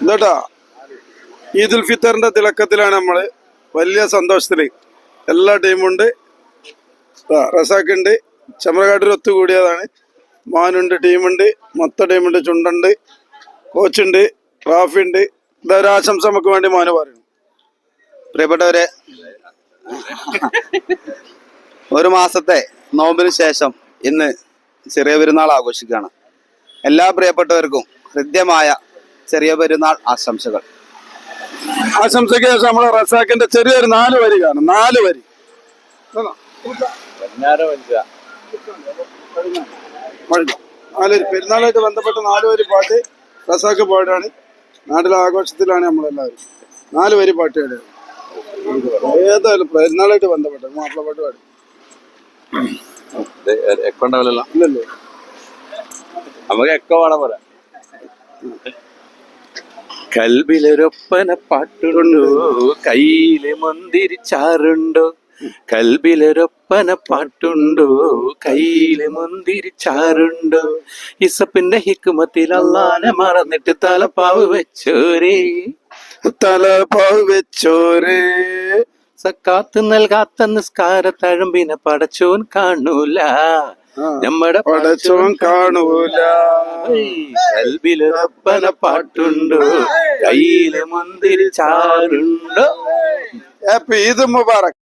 എന്താട്ടാ ഈദുൽ ഫിത്തറിന്റെ തിളക്കത്തിലാണ് നമ്മള്. വലിയ സന്തോഷത്തില് എല്ലാ ടീമുണ്ട്. റസാഖുണ്ട്, ചമ്രകാട്ടിൽ ഒത്തുകൂടിയതാണ്. മാനുണ്ട്, ടീമുണ്ട്, മൊത്ത ടീമുണ്ട്, ചുണ്ടുണ്ട്, കോച്ചുണ്ട്, റാഫിണ്ട്. ഇതൊരു ആശംസ നമുക്ക് വേണ്ടി മാനു പറയുന്നു. പ്രിയപ്പെട്ടവരെ, ഒരു മാസത്തെ നോമ്പിന് ശേഷം ഇന്ന് ചെറിയ പെരുന്നാൾ ആഘോഷിക്കുകയാണ്. എല്ലാ പ്രിയപ്പെട്ടവർക്കും ഹൃദ്യമായ ചെറിയ പെരുന്നാൾ ആശംസകൾ. ആശംസയ്ക്ക് ശേഷം നമ്മളെ റസാഖിന്റെ ചെറിയൊരു 4 വരി കാണും. 4 വരി പെരുന്നാളായിട്ട് ബന്ധപ്പെട്ട 4 വരി പാട്ട് റസാഖ് പാടാണ്. നാട്ടിലെ ആഘോഷത്തിലാണ് നമ്മളെല്ലാവരും. 4 വരി പാട്ട് പാടുക. ഏതായാലും പെരുന്നാളായിട്ട് ബന്ധപ്പെട്ട മാപ്പിള പാട്ട് പാടും. ഇല്ലല്ലോ, നമുക്ക് എക്കോ പാടാൻ പറയാം. കൽബിലൊരൊപ്പന പാട്ടുണ്ടോ, കയ്യില് മുന്തിരിച്ചാറുണ്ടോ. കൽബിലൊരൊപ്പന പാട്ടുണ്ടോ, കയ്യില് മുന്തിരിച്ചാറുണ്ടോ. ഇസപ്പിന്റെ ഹിക്കുമത്തിൽ അല്ലാനെ മറന്നിട്ട് തലപ്പാവ് വെച്ചോരേ, തലപ്പാവ് വെച്ചോരേ. സക്കാത്ത് നൽകാത്ത നിസ്കാര തഴമ്പിനെ പടച്ചോൻ കാണൂല, നമ്മുടെ പടച്ചോൻ കാണൂല. കൽബിലൊരൊപ്പന പാട്ടുണ്ടോ, കയ്യില് മുന്തിരിച്ചാറുണ്ടോ. ഹാപ്പി ഈദ് മുബാറക്.